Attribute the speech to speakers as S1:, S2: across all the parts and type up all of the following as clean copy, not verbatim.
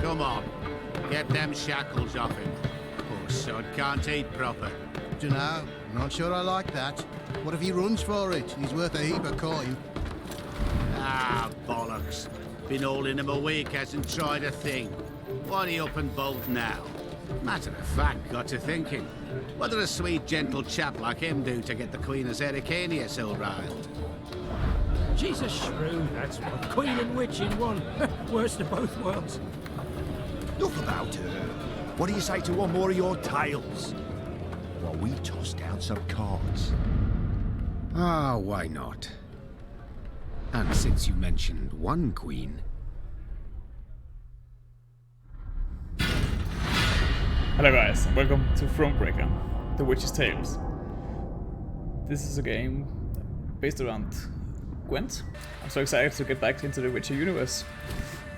S1: Come on. Get them shackles off him. Poor sod can't eat proper.
S2: Dunno. Not sure I like that. What if he runs for it? He's worth a heap of coin.
S1: Ah, bollocks. Been holding him a week, hasn't tried a thing. Why'd he up and bolt now? Matter of fact, got to thinking. What did a sweet, gentle chap like him do to get the Queen of Zerrikania so riled?
S3: She's a shrew, that's what. Queen and witch in one. Worst of both worlds.
S4: Enough about her. What do you say to one more of your tales? While we toss down some cards.
S5: Ah, why not? And since you mentioned one queen...
S6: Hello guys, and welcome to Thronebreaker, The Witch's Tales. This is a game based around Gwent. I'm so excited to get back into the Witcher universe.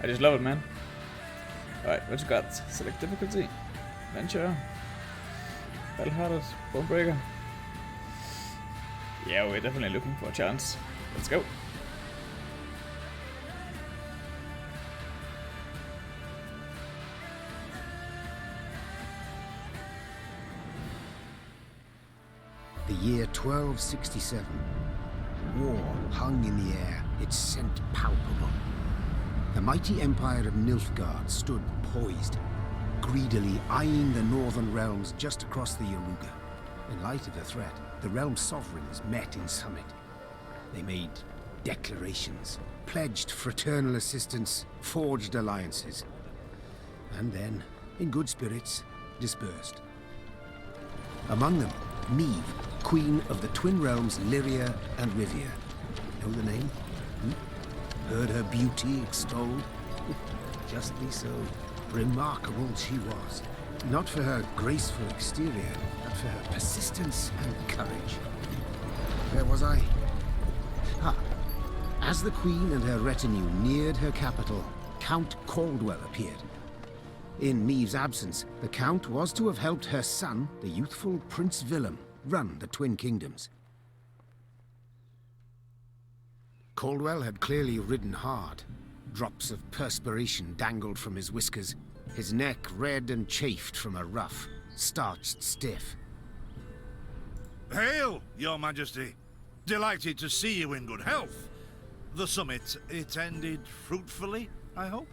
S6: I just love it, man. Alright, what you got? Select difficulty, adventure, battle-hardened, Thronebreaker. Yeah, we're definitely looking for a chance. Let's go.
S5: The year 1267. War hung in the air, its scent palpable. The mighty empire of Nilfgaard stood poised, greedily eyeing the northern realms just across the Yaruga. In light of the threat, the realm's sovereigns met in summit. They made declarations, pledged fraternal assistance, forged alliances, and then, in good spirits, dispersed. Among them, Meve, Queen of the Twin Realms Lyria and Rivia. Know the name? Heard her beauty extolled? Justly so. Remarkable she was. Not for her graceful exterior, but for her persistence and courage. Where was I? Ah. As the Queen and her retinue neared her capital, Count Caldwell appeared. In Meve's absence, the Count was to have helped her son, the youthful Prince Willem, run the Twin Kingdoms. Caldwell had clearly ridden hard. Drops of perspiration dangled from his whiskers, his neck red and chafed from a ruff, starched stiff.
S7: Hail, Your Majesty. Delighted to see you in good health. The summit, it ended fruitfully, I hope?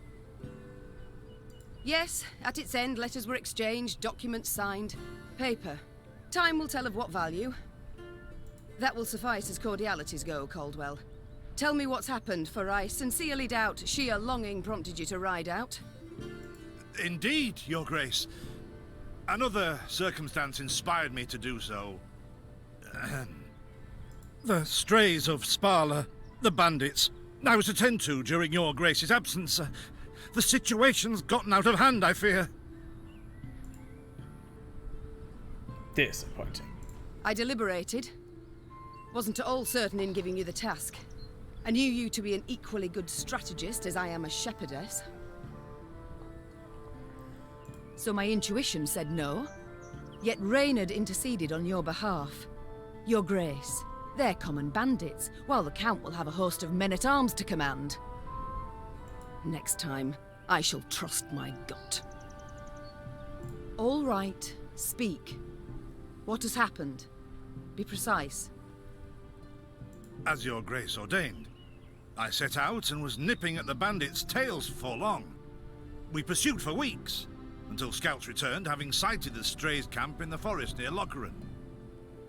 S8: Yes, at its end, letters were exchanged, documents signed. Paper. Time will tell of what value. That will suffice as cordialities go, Caldwell. Tell me what's happened, for I sincerely doubt sheer longing prompted you to ride out.
S7: Indeed, Your Grace. Another circumstance inspired me to do so. The strays of Sparla, the bandits, I was to tend to during Your Grace's absence. The situation's gotten out of hand, I fear.
S6: Disappointing.
S8: I deliberated. Wasn't at all certain in giving you the task. I knew you to be an equally good strategist as I am a shepherdess. So my intuition said no. Yet Reynard interceded on your behalf. Your Grace, they're common bandits, while the Count will have a host of men-at-arms to command. Next time, I shall trust my gut. All right, speak. What has happened? Be precise.
S7: As Your Grace ordained, I set out and was nipping at the bandits' tails for long. We pursued for weeks, until scouts returned, having sighted the strays' camp in the forest near Locheren.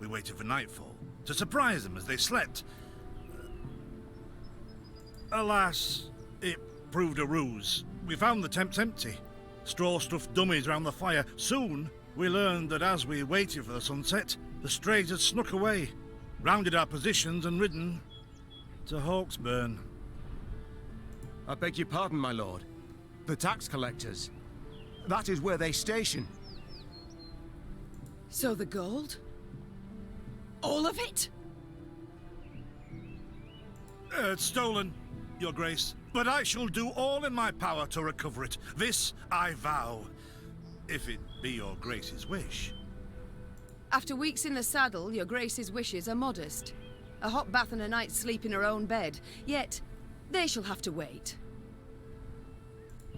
S7: We waited for nightfall, to surprise them as they slept. Alas, it proved a ruse. We found the tents empty, straw-stuffed dummies round the fire. Soon, we learned that as we waited for the sunset, the strays had snuck away, rounded our positions and ridden to Hawksburn.
S4: I beg your pardon, my lord. The tax collectors. That is where they station.
S8: So the gold? All of it?
S7: It's stolen, Your Grace, but I shall do all in my power to recover it. This I vow, if it be Your Grace's wish.
S8: After weeks in the saddle, Your Grace's wishes are modest. A hot bath and a night's sleep in her own bed. Yet, they shall have to wait.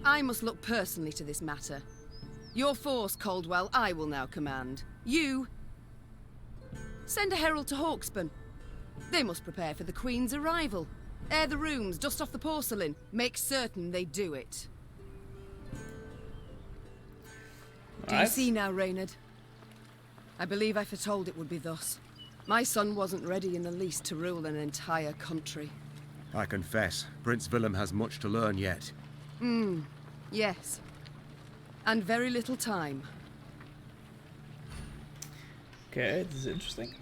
S8: I must look personally to this matter. Your force, Caldwell, I will now command. You... send a herald to Hawksburn. They must prepare for the Queen's arrival. Air the rooms, dust off the porcelain. Make certain they do it. Do you see now, Reynard? I believe I foretold it would be thus. My son wasn't ready in the least to rule an entire country.
S9: I confess, Prince Willem has much to learn yet.
S8: Yes. And very little time.
S6: Okay, this is interesting.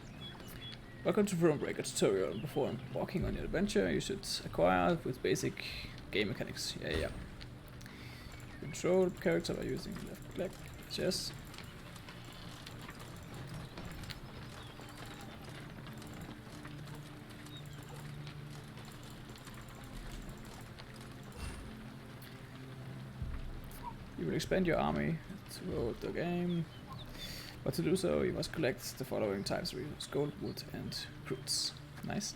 S6: Welcome to Thronebreaker tutorial. Before embarking on your adventure, you should acquire with basic game mechanics. Yeah. Control character by using left click. Yes. You will expand your army throughout the game. But to do so, you must collect the following types of resources: gold, wood, and fruits. Nice.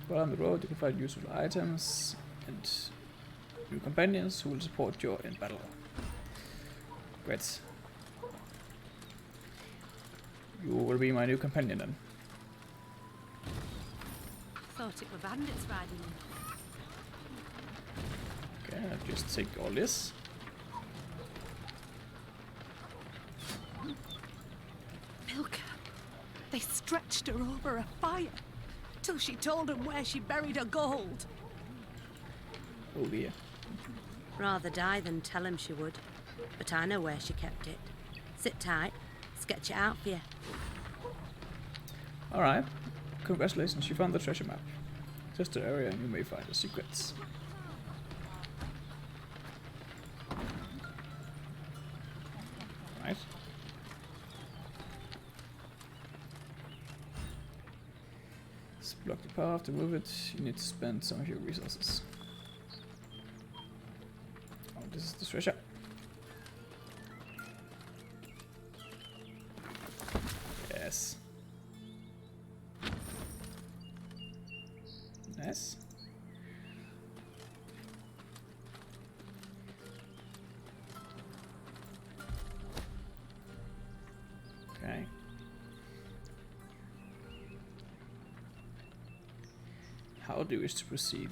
S6: While on the road, you can find useful items and new companions who will support you in battle. Great. You will be my new companion then.
S10: Thought it were bandits riding in.
S6: Okay, I'll just take all this.
S10: Milka. They stretched her over a fire till she told them where she buried her gold.
S6: Oh dear.
S11: Rather die than tell him she would. But I know where she kept it. Sit tight. Sketch it out for you.
S6: Alright. Congratulations, you found the treasure map. Just the area and you may find the secrets. Right. Let's block the path. To move it, you need to spend some of your resources. Oh, this is the treasure. Yes. Nice. Okay. How do you wish to proceed?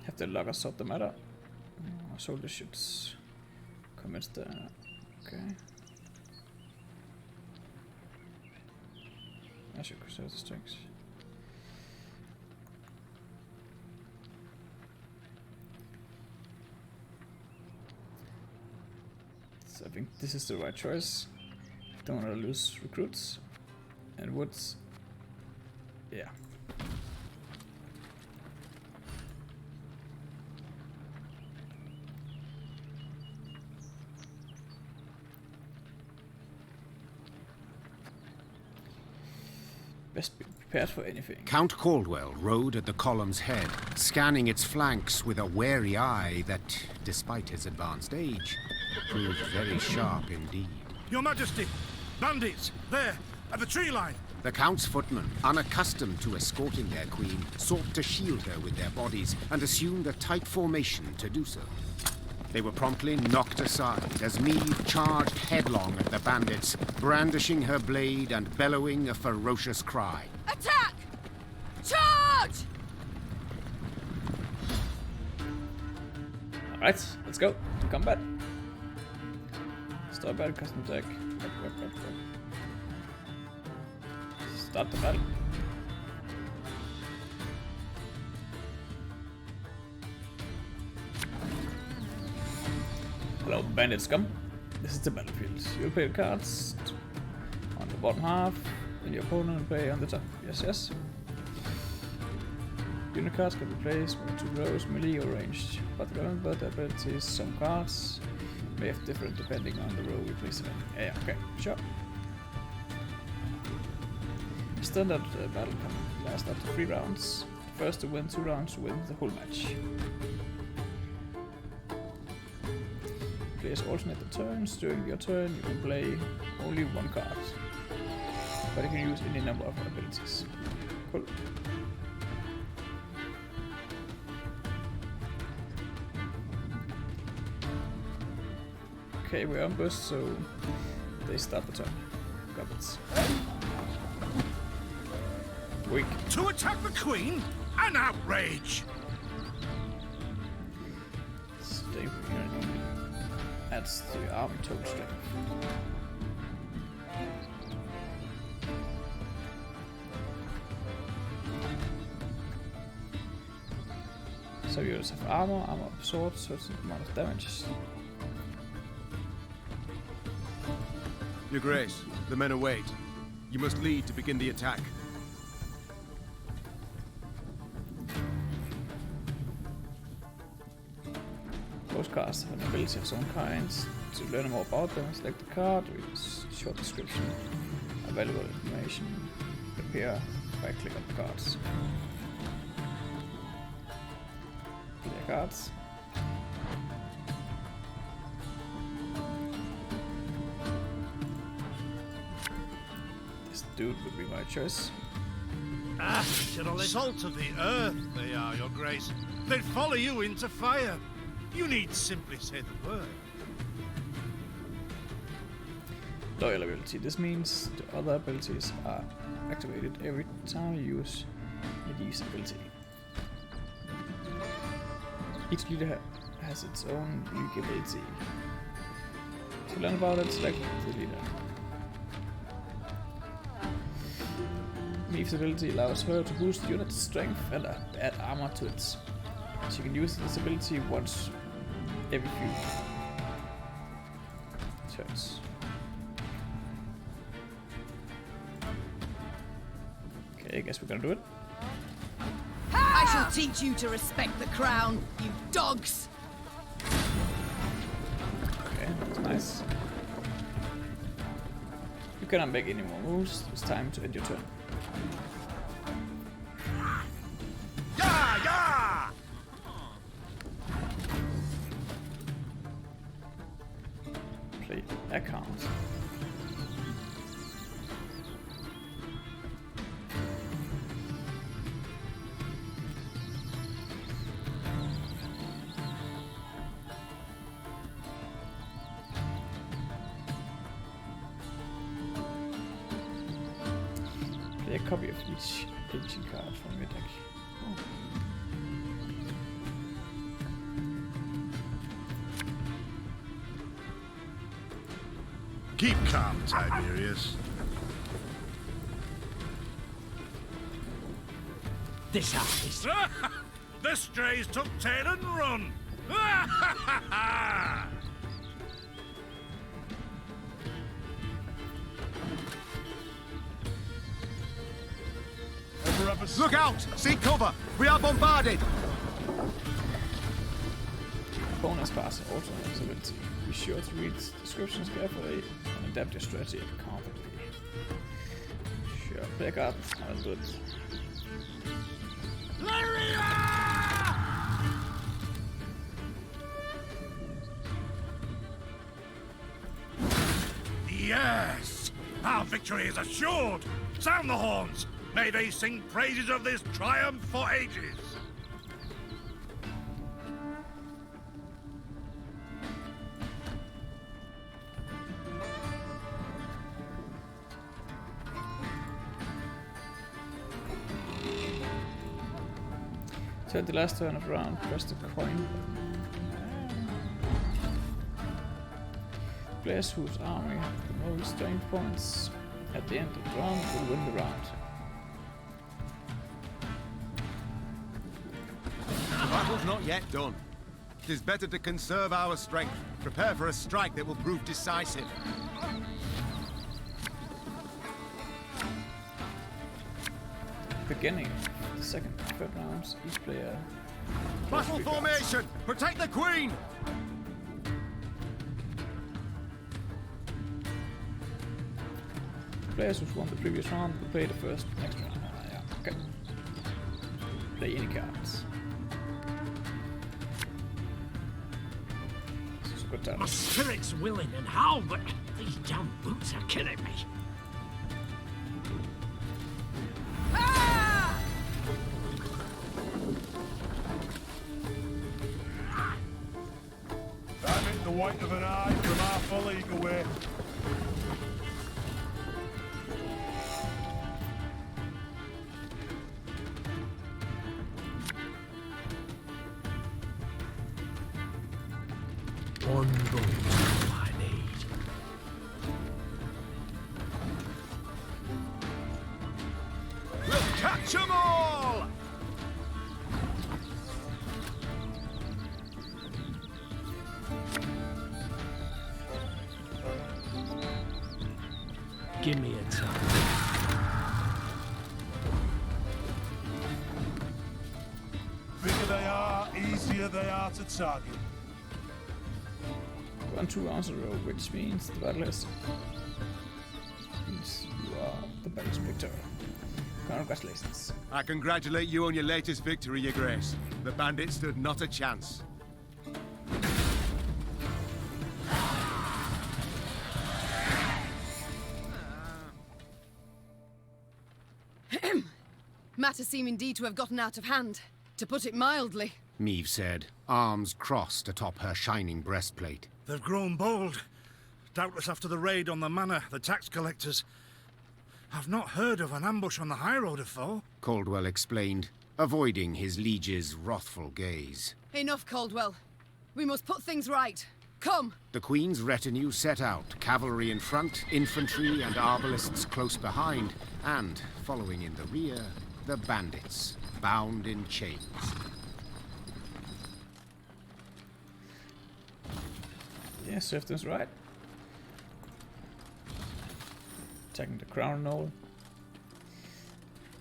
S6: Have the logger sort the matter? Soldiers should commit the... Okay. I should conserve the strength. So I think this is the right choice. Don't want to lose recruits. And woods. Yeah. Best be prepared for anything.
S5: Count Caldwell rode at the column's head, scanning its flanks with a wary eye that, despite his advanced age, proved very sharp indeed.
S7: Your Majesty! Bandits! There! At the tree line!
S5: The Count's footmen, unaccustomed to escorting their queen, sought to shield her with their bodies and assumed a tight formation to do so. They were promptly knocked aside as Meave charged headlong at the bandits, brandishing her blade and bellowing a ferocious cry.
S8: Attack! Charge!
S6: Alright, let's go. To combat. Start battle, custom attack. Start the battle. Hello, bandit scum. This is the battlefield. You'll play the cards on the bottom half, and your opponent will play on the top. Yes. Unit cards can be placed in 2 rows, melee or ranged. But remember the abilities, some cards may have different depending on the row we place them in. Yeah, okay, sure. Standard battle can last up to 3 rounds. The first to win 2 rounds wins the whole match. Players alternate the turns. During your turn, you can play only 1 card, but you can use any number of abilities. Cool. Okay, we're ambushed, so they start the turn. Goblins. Weak.
S7: To attack the Queen? An outrage!
S6: Stay unity. Adds the army total strength. So units have armor absorbs certain amount of damage.
S9: Your Grace, the men await. You must lead to begin the attack.
S6: Most cards have an ability of its own kind. To learn more about them, select the card, read a short description, available information, appear, right-click on the cards. Play cards. This dude would be my choice.
S7: Salt of the earth they are, Your Grace. They'd follow you into fire. You need simply say the word.
S6: Loyal ability. This means the other abilities are activated every time you use Medi's ability. Each leader has its own unique ability. To learn about it, select the leader. Maeve's ability allows her to boost unit strength and add armor to it. She can use this ability once every few turns. Okay, I guess we're gonna do it.
S8: I shall teach you to respect the crown, you dogs!
S6: Okay, that's nice. You cannot make any more moves. It's time to end your turn.
S7: Yeah, yeah!
S6: Play account. Play a copy of each ancient card from your deck. Oh.
S7: Keep calm, Tiberius.
S3: This artist.
S7: The strays took tail and run.
S9: Look out! Seek cover! We are bombarded!
S6: Bonus pass also has ability. Be sure to read descriptions carefully and adapt your strategy accordingly. Sure, play a card. I'll do it.
S7: Yes! Our victory is assured! Sound the horns! May they sing praises of this triumph for ages!
S6: So at the last turn of the round, press the coin button. Players whose army have the most strength points at the end of the round will win the round.
S9: The battle's not yet done. It is better to conserve our strength. Prepare for a strike that will prove decisive.
S6: Beginning of the second and third rounds, each player
S9: Battle formation! Protect the Queen!
S6: Players who won the previous round will play the next round. Yeah, okay. Play any cards. This is a good time.
S3: My spirit's willing and how, but these damn boots are killing me.
S7: The
S12: white of an eye from half a league away.
S3: One boat I need.
S4: We'll catch them all!
S3: Give me a time.
S12: Bigger they are, easier they are to target.
S6: Won 2 rounds in a row, which means the battle is. Means you are the battle's victor. Congratulations.
S9: I congratulate you on your latest victory, Your Grace. The bandits stood not a chance.
S8: Matters seem indeed to have gotten out of hand, to put it mildly.
S5: Meve said, arms crossed atop her shining breastplate.
S7: They've grown bold. Doubtless after the raid on the manor, the tax collectors. I've not heard of an ambush on the high road afore.
S5: Caldwell explained, avoiding his liege's wrathful gaze.
S8: Enough, Caldwell. We must put things right. Come!
S5: The Queen's retinue set out, cavalry in front, infantry and arbalists close behind, and, following in the rear, the bandits, bound in chains.
S6: Yeah, Swift's right. Attacking the crown knoll.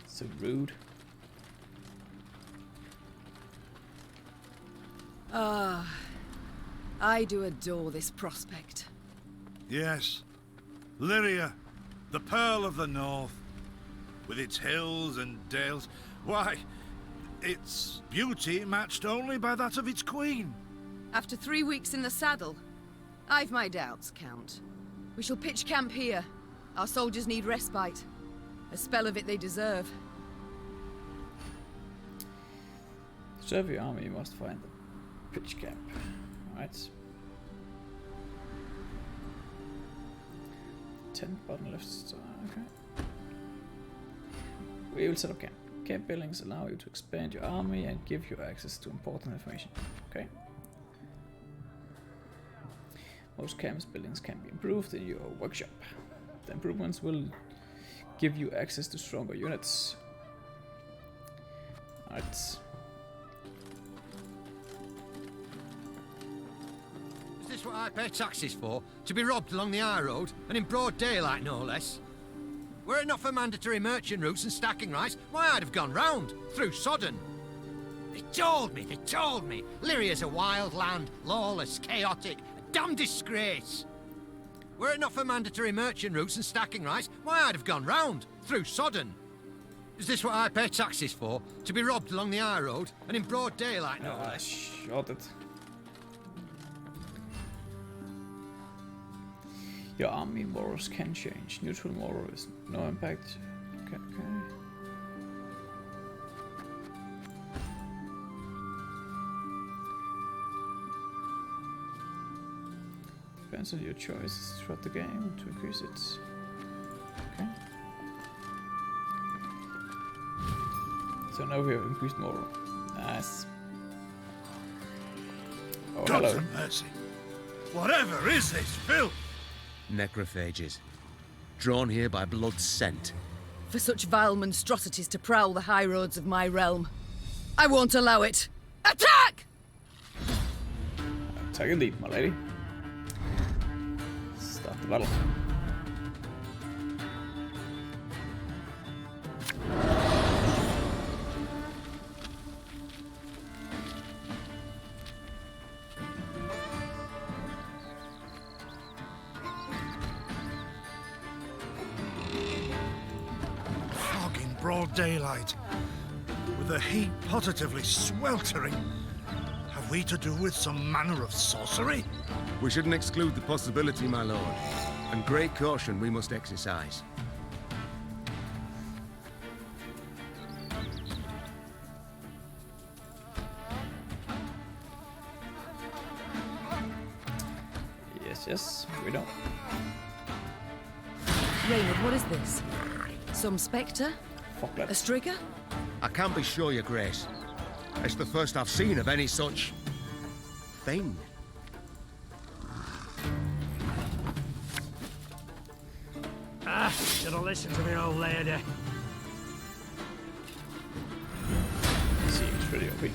S6: So rude.
S8: I do adore this prospect.
S7: Yes. Lyria, the Pearl of the North. With its hills and dales. Why, its beauty matched only by that of its queen.
S8: After 3 weeks in the saddle, I've my doubts, Count. We shall pitch camp here. Our soldiers need respite. A spell of it they deserve.
S6: Serve your army, you must find the pitch camp. Alright. 10 button left. Okay. We will set up camp. Camp buildings allow you to expand your army and give you access to important information. Okay. Most camps buildings can be improved in your workshop. The improvements will give you access to stronger units. Alright.
S2: Is this what I pay taxes for? To be robbed along the high road, and in broad daylight, no less? Were it not for mandatory merchant routes and stacking rights, why, I'd have gone round, through Sodden. They told me, Lyria's a wild land, lawless, chaotic, a damn disgrace. Were it not for mandatory merchant routes and stacking rights, why, I'd have gone round, through Sodden. Is this what I pay taxes for? To be robbed along the high road, and in broad daylight, no less?
S6: Shot it. Your army morals can change. Neutral moral is no impact. Okay. Depends on your choices throughout the game to increase it. Okay. So now we have increased moral. Nice. Oh,
S7: God
S6: hello.
S7: have mercy. Whatever is this filth?
S9: Necrophages. Drawn here by blood's scent.
S8: For such vile monstrosities to prowl the high roads of my realm. I won't allow it. Attack!
S6: Take a lead, my lady. Start the battle.
S7: Fog in broad daylight, with the heat positively sweltering. Have we to do with some manner of sorcery?
S9: We shouldn't exclude the possibility, my lord. And great caution we must exercise.
S6: Yes, we know.
S8: Reynard, what is this? Some spectre?
S6: Fuck that.
S8: A strigger?
S9: I can't be sure, Your Grace. It's the first I've seen of any such thing.
S3: Should have listened to me old lady.
S6: Seems pretty OP.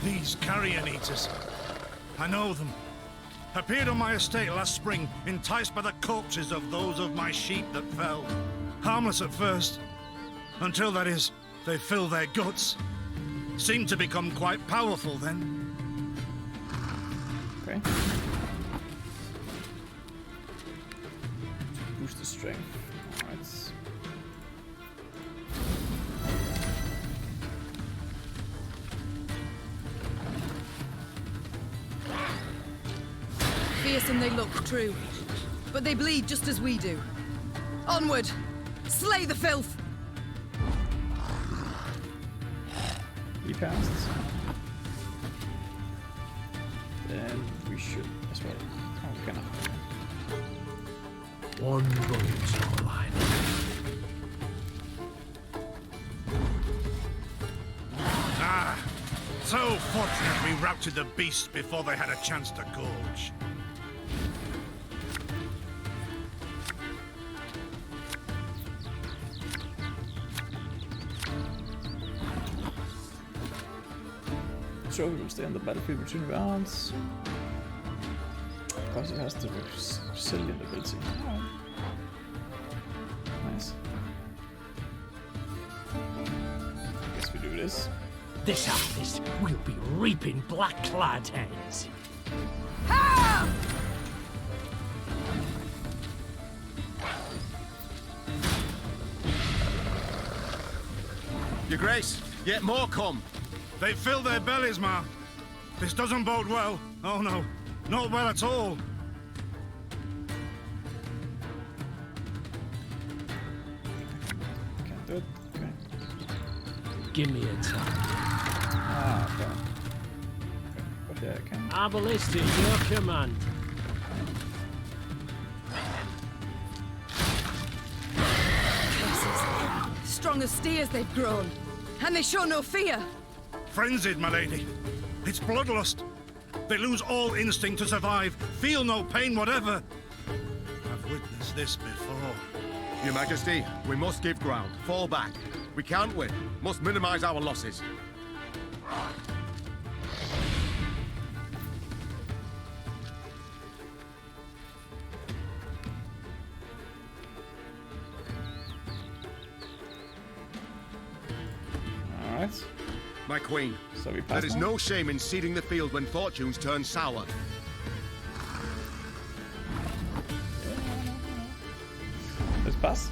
S7: These carrion eaters. I know them. Appeared on my estate last spring, enticed by the corpses of those of my sheep that fell. Harmless at first. Until, that is, they fill their guts. Seemed to become quite powerful then.
S6: Okay. Boost the strength. Alright.
S8: Fearsome they look, true. But they bleed just as we do. Onward! Slay the filth!
S6: He passed. Then we should as well. Oh, we cannot.
S3: One bullet's all I
S7: Ah! So fortunate we routed the beasts before they had a chance to gorge.
S6: Trophy will stay on the battlefield between rounds. Because it has the resilient ability. Oh. Nice. Guess we do this.
S3: This harvest, we'll be reaping black-clad heads.
S9: Your Grace, yet more come.
S7: They fill their bellies, Ma. This doesn't bode well. Oh no, not well at all.
S6: Can't do it. Okay.
S3: Give me a time.
S6: Ah, okay. But yeah, I can.
S3: Arbalist at your command.
S8: Strong as steers they've grown. And they show no fear.
S7: Frenzied, my lady. It's bloodlust. They lose all instinct to survive, feel no pain whatever. I've witnessed this before.
S9: Your Majesty, we must give ground. Fall back. We can't win. Must minimize our losses.
S6: Alright.
S9: My queen,
S6: So we pass
S9: there is
S6: now?
S9: no shame in ceding the field when fortunes turn sour.
S6: Let's pass.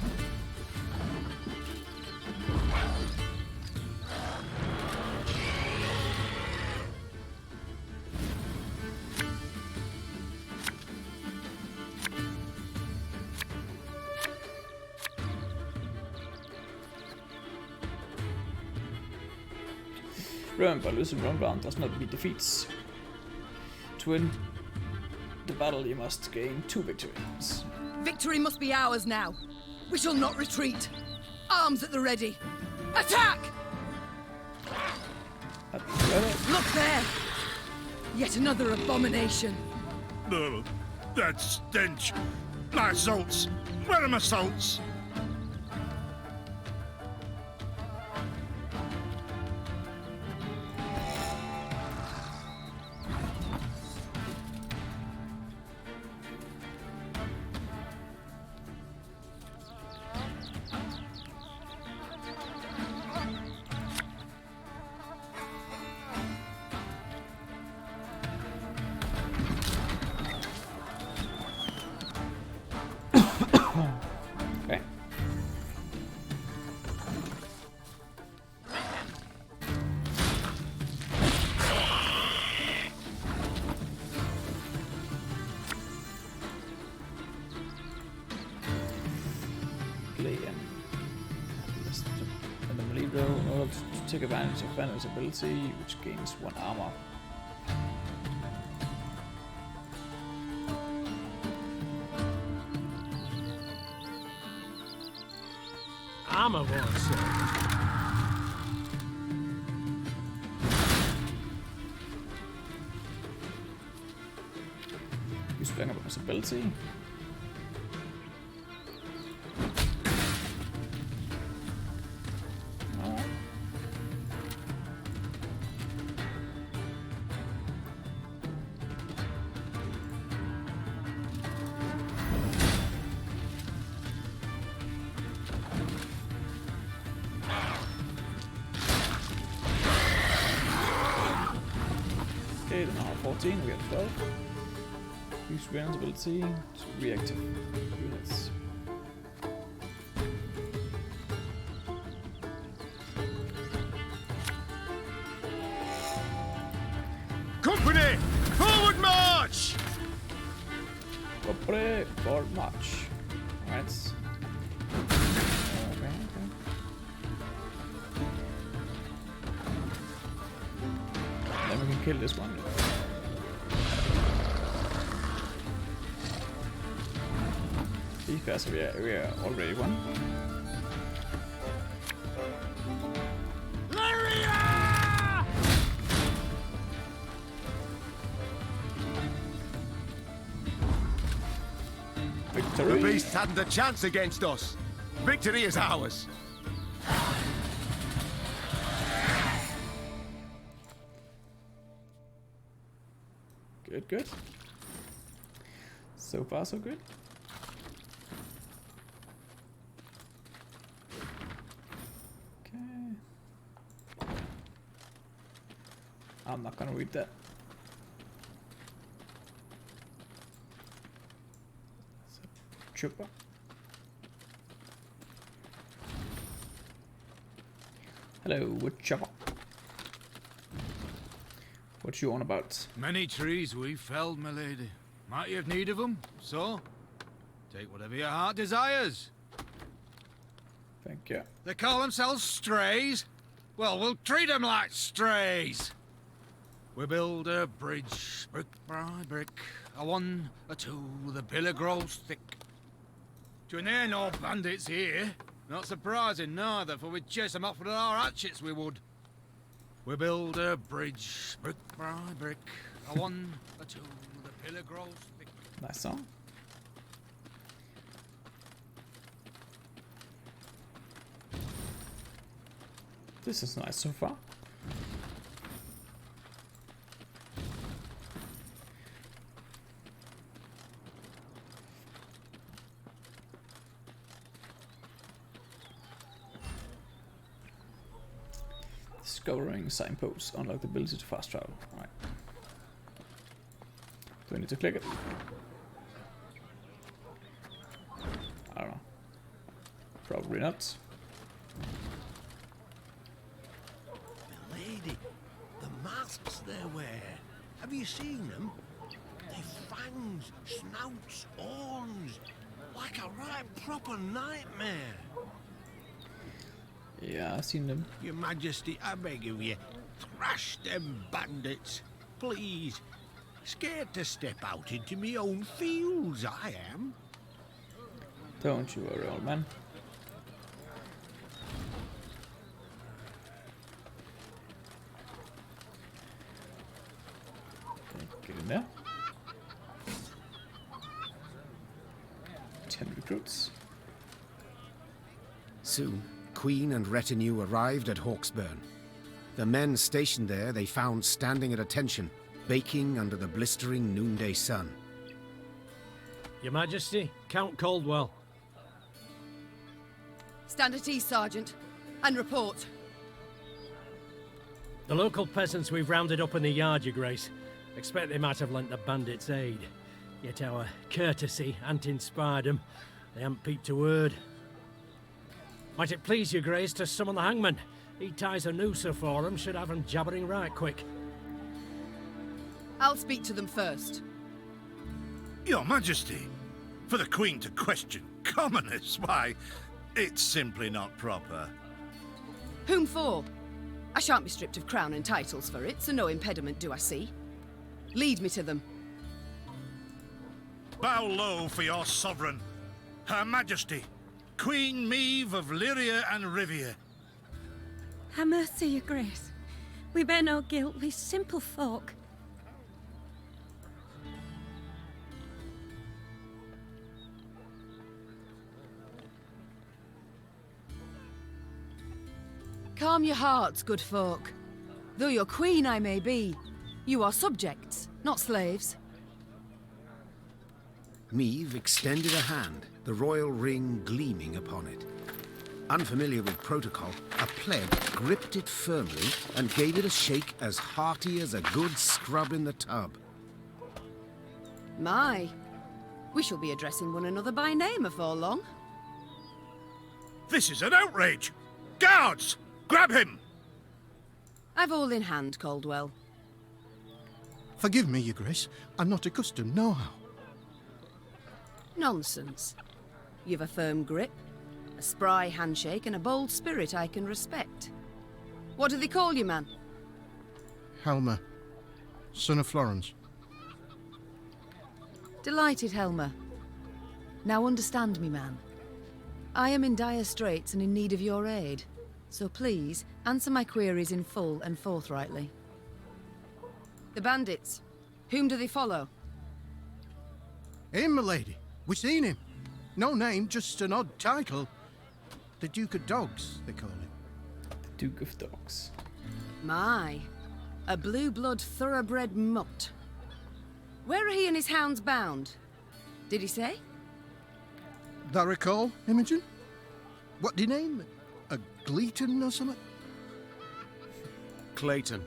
S6: Remember, losing one round does not mean defeats. To win the battle, you must gain 2 victories.
S8: Victory must be ours now. We shall not retreat. Arms at the ready. Attack! Look there! Yet another abomination.
S7: No, that stench. My salts. Where are my salts?
S6: Okay. Play and the melee roll in order to take advantage of Van's ability, which gains 1 armor
S3: I'm a one, sir.
S6: Use Flank of Possibility. Alright. Okay, then R14, we have 12. Use Rand's ability to reactive units.
S9: Company! Forward march!
S6: Company for march. Alright. Okay. Then we can kill this one. Be fast, we are already one.
S9: The beast hadn't a chance against us. Victory is ours.
S6: Good, good. So far, so good. Okay. I'm not gonna read that. Trooper. Hello, wood chopper. What you on about?
S13: Many trees we felled, my lady. Might you have need of them? So, take whatever your heart desires.
S6: Thank you.
S13: They call themselves strays? Well, we'll treat them like strays. We build a bridge, brick by brick. A one, a two, the pillar grows thick. To near no bandits here. Not surprising neither, for we'd chase them off with our hatchets, we would. We build a bridge, brick by brick. A one, a two, the pillar grows thick.
S6: Nice song. This is nice so far. Discovering signposts. Unlock the ability to fast travel. Alright. Do I need to click it? I don't know. Probably not.
S14: Lady, the masks they wear. Have you seen them? They've fangs, snouts, horns. Like a right proper nightmare.
S6: Yeah, I've seen them.
S14: Your Majesty, I beg of you, thrash them bandits, please. Scared to step out into me own fields, I am.
S6: Don't you worry, old man. Okay, get in there. 10 recruits.
S5: Soon, Queen and retinue arrived at Hawksburn. The men stationed there they found standing at attention, baking under the blistering noonday sun.
S3: Your Majesty, Count Caldwell.
S8: Stand at ease, Sergeant, and report.
S3: The local peasants we've rounded up in the yard, Your Grace. Expect they might have lent the bandits aid. Yet our courtesy hadn't inspired them. They haven't peeped a word. Might it please Your Grace to summon the hangman? He ties a noose for them, should have them jabbering right quick.
S8: I'll speak to them first.
S7: Your Majesty, for the Queen to question commoners, why, it's simply not proper.
S8: Whom for? I shan't be stripped of crown and titles for it, so no impediment do I see. Lead me to them.
S7: Bow low for your sovereign, Her Majesty. Queen Meve of Lyria and Rivia.
S15: Ha' mercy, your grace. We bear no guilt, we simple folk.
S8: Calm your hearts, good folk. Though your queen I may be, you are subjects, not slaves.
S5: Meve extended a hand, the royal ring gleaming upon it. Unfamiliar with protocol, a pleb gripped it firmly and gave it a shake as hearty as a good scrub in the tub.
S8: My, we shall be addressing one another by name afore long.
S7: This is an outrage! Guards! Grab him!
S8: I've all in hand, Caldwell.
S16: Forgive me, your grace. I'm not accustomed, nohow.
S8: Nonsense. You've a firm grip, a spry handshake, and a bold spirit I can respect. What do they call you, man?
S16: Helmer, son of Florence.
S8: Delighted, Helmer. Now understand me, man. I am in dire straits and in need of your aid. So please, answer my queries in full and forthrightly. The bandits. Whom do they follow?
S16: Him, my lady. We seen him. No name, just an odd title. The Duke of Dogs, they call him.
S6: Duke of Dogs.
S8: My. A blue-blood thoroughbred mutt. Where are he and his hounds bound? Did he say?
S16: That recall, Imogen? What do you name? A Gleeton or something?
S9: Clayton.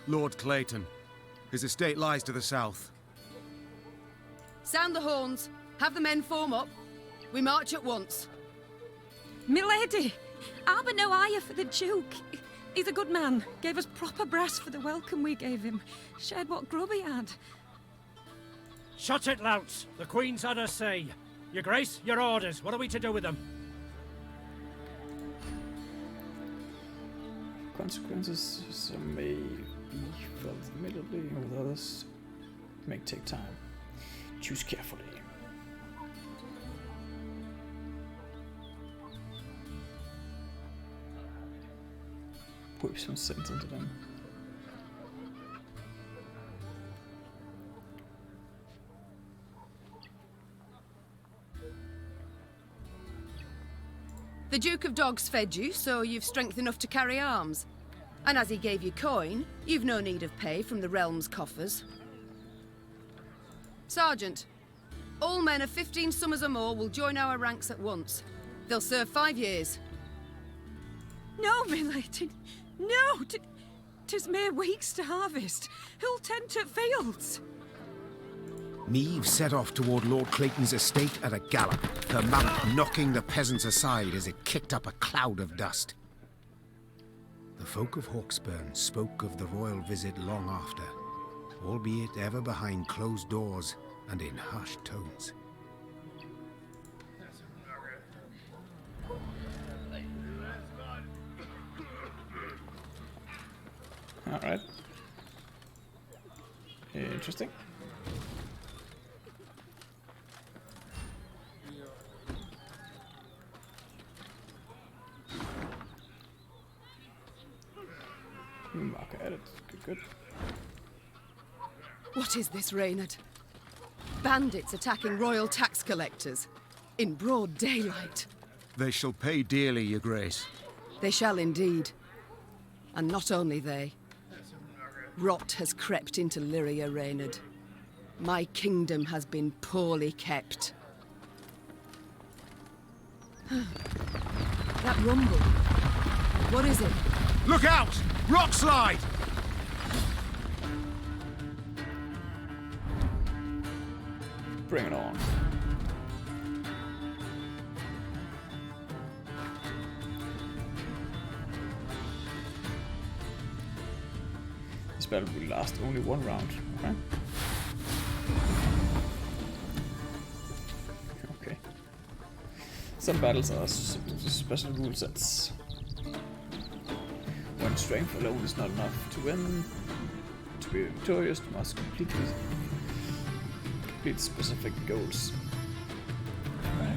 S9: Lord Clayton. His estate lies to the south.
S8: Sound the horns. Have the men form up. We march at once.
S15: Milady, I'll be no higher for the Duke. He's a good man. Gave us proper brass for the welcome we gave him. Shared what grub he had.
S3: Shut it, louts. The Queen's had her say. Your Grace, your orders. What are we to do with them?
S6: Consequences some may be felt immediately, with others may take time. Choose carefully. Whip some sense into them.
S8: The Duke of Dogs fed you, so you've strength enough to carry arms. And as he gave you coin, you've no need of pay from the realm's coffers. Sergeant, all men of 15 summers or more will join our ranks at once. They'll serve 5 years.
S15: No, milady, no! 'Tis mere weeks to harvest. Who'll tend to fields?
S5: Meve set off toward Lord Clayton's estate at a gallop, her mount knocking the peasants aside as it kicked up a cloud of dust. The folk of Hawksburn spoke of the royal visit long after, albeit ever behind closed doors and in hushed tones.
S6: Alright. Interesting. Marker edit. Good.
S8: What is this, Reynard? Bandits attacking royal tax collectors in broad daylight.
S9: They shall pay dearly, your grace.
S8: They shall indeed. And not only they. Rot has crept into Lyria, Reynard. My kingdom has been poorly kept. That rumble. What is it?
S9: Look out! Rock slide!
S6: Bring it on. This battle will last only 1 round. Okay. Okay. Some battles are special rule sets. When strength alone is not enough to win, to be victorious, you must complete specific goals. Right.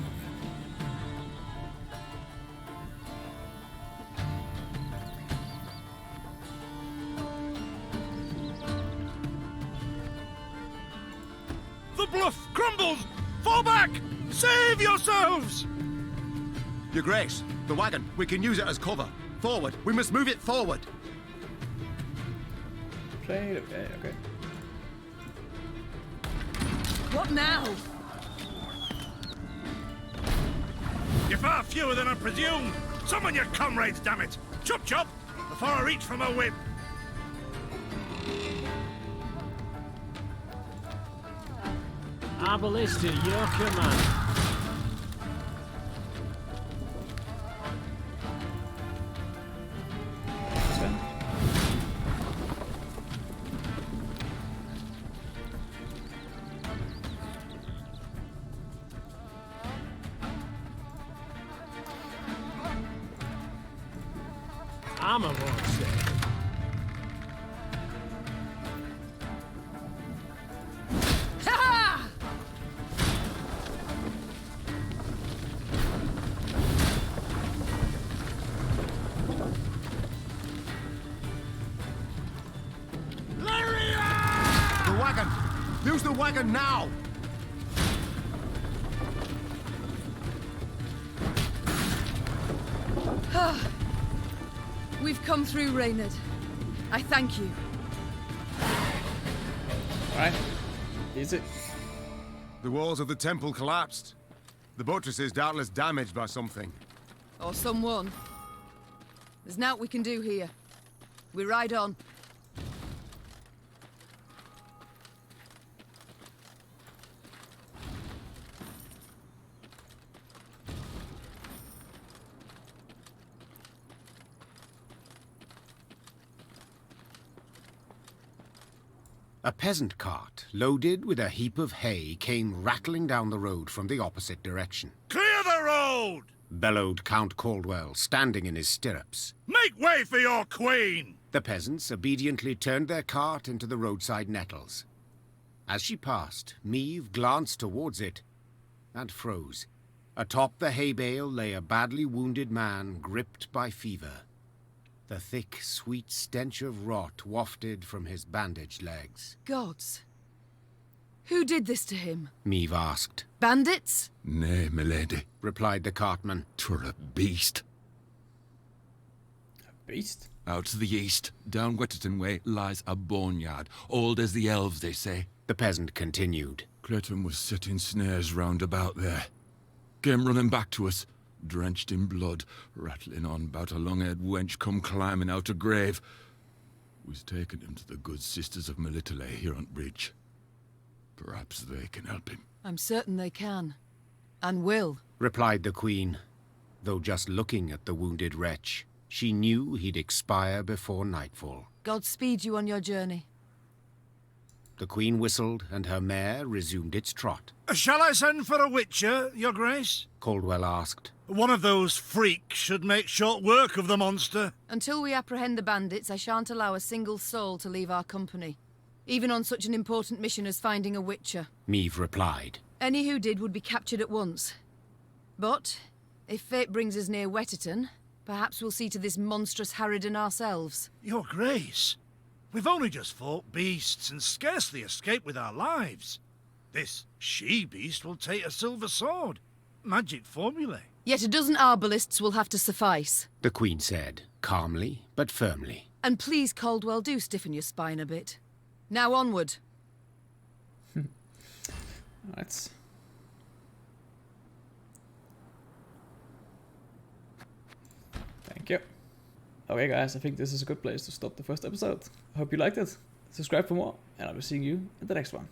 S7: bluff crumbles! Fall back! Save yourselves!
S9: Your Grace, the wagon. We can use it as cover. Forward. We must move it forward.
S6: Play. Okay.
S8: What now?
S7: You're far fewer than I presumed. Summon your comrades, damn it! Chop chop! Before I reach for my whip.
S3: Our ballista, your command. Armor won't stay.
S8: Ha!
S9: The wagon! Use the wagon now!
S8: We've come through, Reynard. I thank you.
S6: Alright. Easy.
S9: The walls of the temple collapsed. The buttress is doubtless damaged by something.
S8: Or someone. There's naught we can do here. We ride on.
S5: A peasant cart, loaded with a heap of hay, came rattling down the road from the opposite direction.
S7: Clear the road!
S5: Bellowed Count Caldwell, standing in his stirrups.
S7: Make way for your queen!
S5: The peasants obediently turned their cart into the roadside nettles. As she passed, Meve glanced towards it and froze. Atop the hay bale lay a badly wounded man gripped by fever. The thick, sweet stench of rot wafted from his bandaged legs.
S8: Gods. Who did this to him?
S5: Meve asked.
S8: Bandits?
S14: Nay, milady,
S5: replied the cartman.
S14: 'Twere a beast.
S6: A beast?
S14: Out to the east, down Wetterton way, lies a boneyard, old as the elves, they say.
S5: The peasant continued.
S14: Clayton was setting snares round about there. Came running back to us, drenched in blood, rattling on about a long-haired wench come climbing out a grave. We's taken him to the good sisters of Melitele here on bridge. Perhaps they can help him.
S8: I'm certain they can. And will.
S5: Replied the Queen. Though just looking at the wounded wretch, she knew he'd expire before nightfall.
S8: God speed you on your journey.
S5: The Queen whistled, and her mare resumed its trot.
S7: Shall I send for a witcher, your grace?
S5: Caldwell asked.
S7: One of those freaks should make short work of the monster.
S8: Until we apprehend the bandits, I shan't allow a single soul to leave our company. Even on such an important mission as finding a witcher.
S5: Meve replied.
S8: Any who did would be captured at once. But, if fate brings us near Wetterton, perhaps we'll see to this monstrous harridan ourselves.
S7: Your grace, we've only just fought beasts and scarcely escaped with our lives. This she-beast will take a silver sword. Magic formulae.
S8: Yet a dozen arbalists will have to suffice.
S5: The Queen said, calmly but firmly.
S8: And please, Caldwell, do stiffen your spine a bit. Now onward.
S6: Right. Thank you. Okay guys, I think this is a good place to stop the first episode. I hope you liked it. Subscribe for more, and I'll be seeing you in the next one.